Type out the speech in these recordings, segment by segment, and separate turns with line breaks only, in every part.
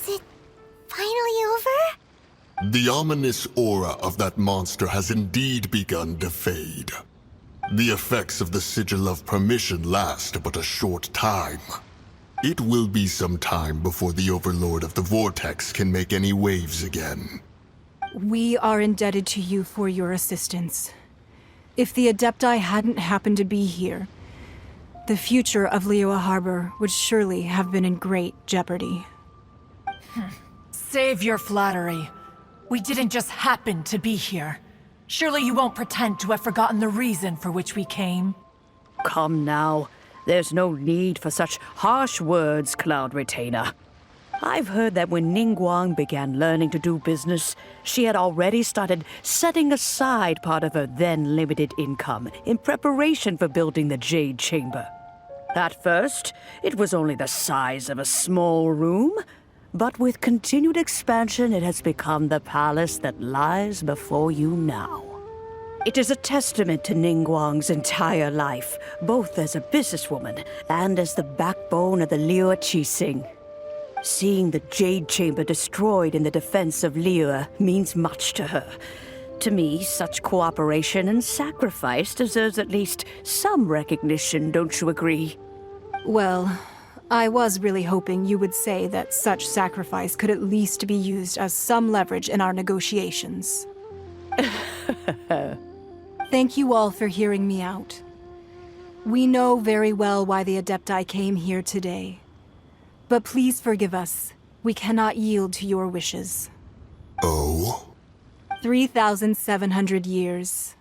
Is it finally over?
The ominous aura of that monster has indeed begun to fade. The effects of the Sigil of Permission last but a short time. It will be some time before the Overlord of the Vortex can make any waves again.
We are indebted to you for your assistance. If the Adepti hadn't happened to be here, the future of Liyue Harbor would surely have been in great jeopardy.
Save your flattery. We didn't just happen to be here. Surely you won't pretend to have forgotten the reason for which we came.
Come now. There's no need for such harsh words, Cloud Retainer. I've heard that when Ningguang began learning to do business, she had already started setting aside part of her then limited income in preparation for building the Jade Chamber. At first, it was only the size of a small room, but with continued expansion, it has become the palace that lies before you now. It is a testament to Ningguang's entire life, both as a businesswoman and as the backbone of the Liyue Qixing. Seeing the Jade Chamber destroyed in the defense of Liyue means much to her. To me, such cooperation and sacrifice deserves at least some recognition, don't you agree?
Well, I was really hoping you would say that such sacrifice could at least be used as some leverage in our negotiations. Thank you all for hearing me out. We know very well why the Adepti came here today. But please forgive us. We cannot yield to your wishes.
Oh?
3,700 years.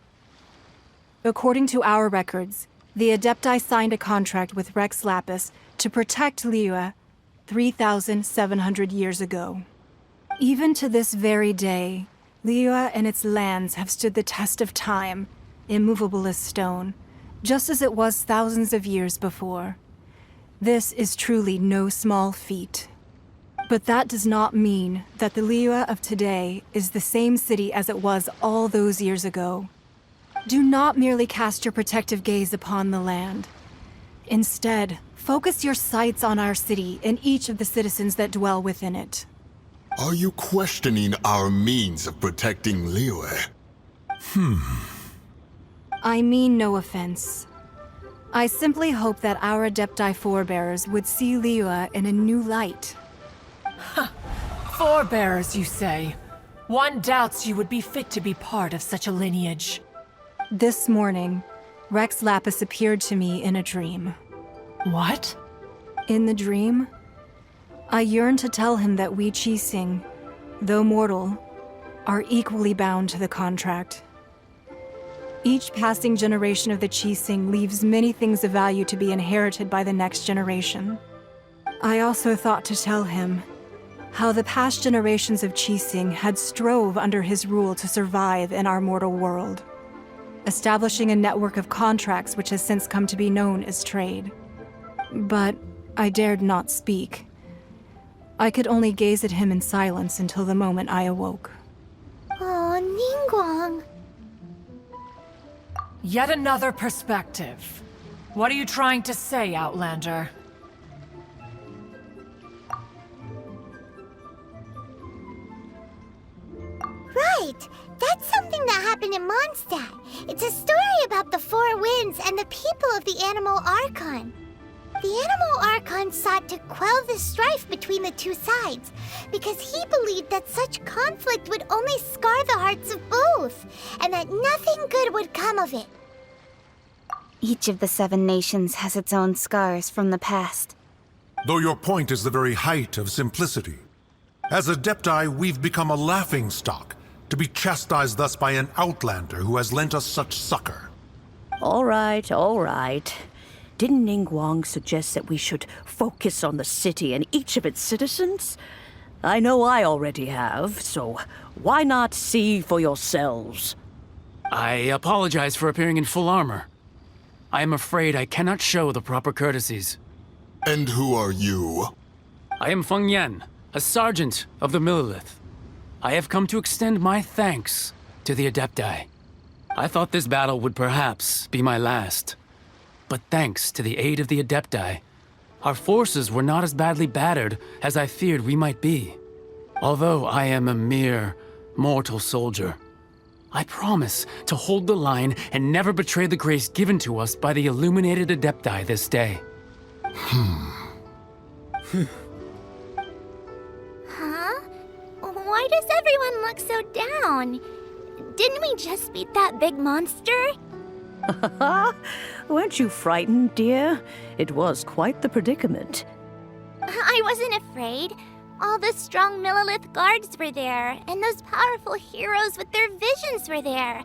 According to our records, the Adepti signed a contract with Rex Lapis to protect Liyue 3,700 years ago. Even to this very day, Liyue and its lands have stood the test of time, immovable as stone, just as it was thousands of years before. This is truly no small feat. But that does not mean that the Liyue of today is the same city as it was all those years ago. Do not merely cast your protective gaze upon the land. Instead, focus your sights on our city and each of the citizens that dwell within it.
Are you questioning our means of protecting Liyue?
I mean no offense. I simply hope that our Adepti forebears would see Liyue in a new light.
Forebears, you say? One doubts you would be fit to be part of such a lineage.
This morning, Rex Lapis appeared to me in a dream.
What?
In the dream, I yearned to tell him that we Qixing, though mortal, are equally bound to the contract. Each passing generation of the Qixing leaves many things of value to be inherited by the next generation. I also thought to tell him how the past generations of Qixing had strove under his rule to survive in our mortal world, establishing a network of contracts which has since come to be known as trade. But I dared not speak. I could only gaze at him in silence until the moment I awoke.
Oh, Ningguang.
Yet another perspective. What are you trying to say, Outlander?
Right! That's something that happened in Mondstadt. It's a story about the Four Winds and the people of the Animal Archon. The Animal Archon sought to quell the strife between the two sides, because he believed that such conflict would only scar the hearts of both, and that nothing good would come of it.
Each of the 7 nations has its own scars from the past.
Though your point is the very height of simplicity. As Adepti, we've become a laughingstock, to be chastised thus by an outlander who has lent us such succor.
All right, all right. Didn't Ningguang suggest that we should focus on the city and each of its citizens? I know I already have, so why not see for yourselves?
I apologize for appearing in full armor. I am afraid I cannot show the proper courtesies.
And who are you?
I am Feng Yan, a sergeant of the Millilith. I have come to extend my thanks to the Adepti. I thought this battle would perhaps be my last. But thanks to the aid of the Adepti, Our forces were not as badly battered as I feared we might be. Although I am a mere mortal soldier, I promise to hold the line and never betray the grace given to us by the illuminated Adepti this day.
Huh? Why does everyone look so down? Didn't we just beat that big monster?
Weren't you frightened, dear? It was quite the predicament.
I wasn't afraid. All the strong Millilith guards were there, and those powerful heroes with their visions were there.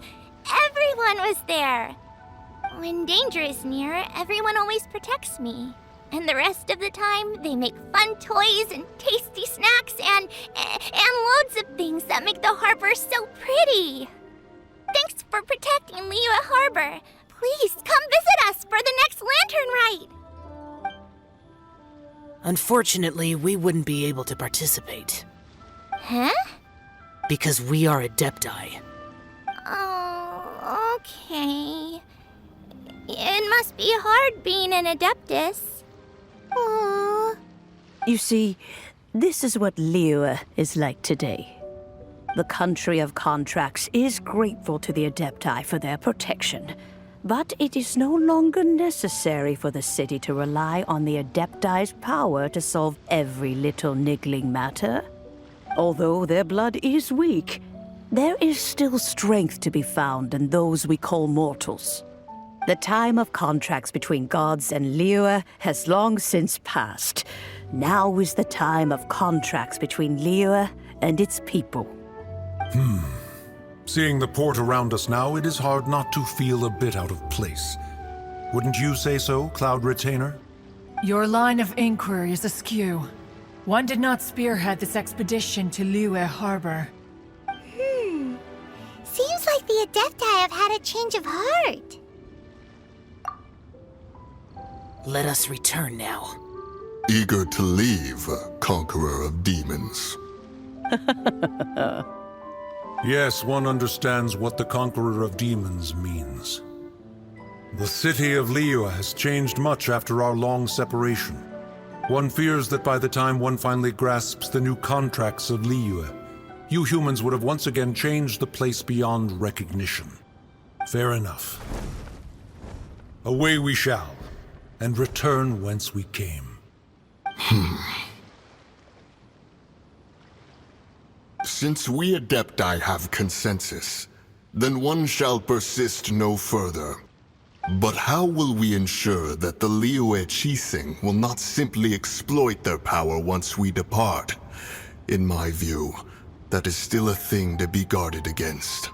Everyone was there. When danger is near, everyone always protects me. And the rest of the time, they make fun toys and tasty snacks and loads of things that make the harbor so pretty. Thanks for protecting Liyue Harbor. Please come visit us for the next lantern rite.
Unfortunately, we wouldn't be able to participate.
Huh?
Because we are Adepti.
Oh, okay. It must be hard being an Adeptus. Aww.
You see, this is what Liyue is like today. The country of contracts is grateful to the Adepti for their protection, but it is no longer necessary for the city to rely on the Adepti's power to solve every little niggling matter. Although their blood is weak, there is still strength to be found in those we call mortals. The time of contracts between gods and Liyue has long since passed. Now is the time of contracts between Liyue and its people.
Seeing the port around us now, it is hard not to feel a bit out of place. Wouldn't you say so, Cloud Retainer?
Your line of inquiry is askew. One did not spearhead this expedition to Liyue Harbor.
Seems like the Adepti have had a change of heart.
Let us return now.
Eager to leave, Conqueror of Demons.
Yes, one understands what the Conqueror of Demons means. The city of Liyue has changed much after our long separation. One fears that by the time one finally grasps the new contracts of Liyue, you humans would have once again changed the place beyond recognition. Fair enough. Away we shall, and return whence we came.
Since we Adepti have consensus, then one shall persist no further. But how will we ensure that the Liyue Chising will not simply exploit their power once we depart? In my view, that is still a thing to be guarded against.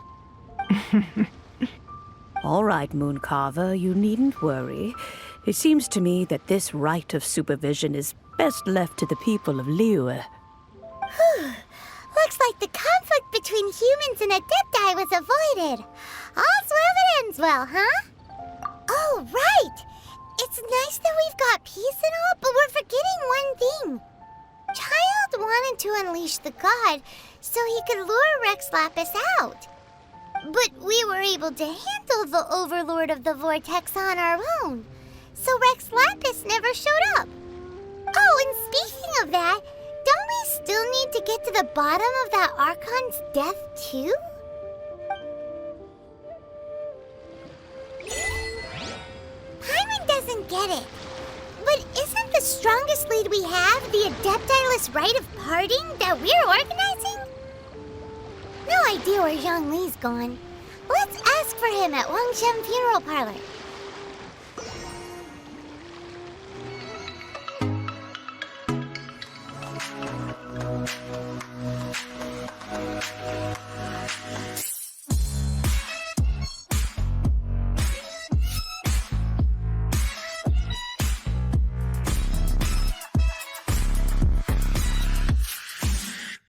All right, Mooncarver, you needn't worry. It seems to me that this right of supervision is best left to the people of Liyue.
Looks like the conflict between humans and Adepti was avoided. All's well that ends well, huh? Oh, right! It's nice that we've got peace and all, but we're forgetting one thing. Child wanted to unleash the god so he could lure Rex Lapis out. But we were able to handle the Overlord of the Vortex on our own, so Rex Lapis never showed up. Oh, and speaking of that, don't we still need to get to the bottom of that Archon's death, too? Paimon doesn't get it. But isn't the strongest lead we have the Adepti-less rite of parting that we're organizing? No idea where Zhang Li's gone. Let's ask for him at Wang Shem Funeral Parlor.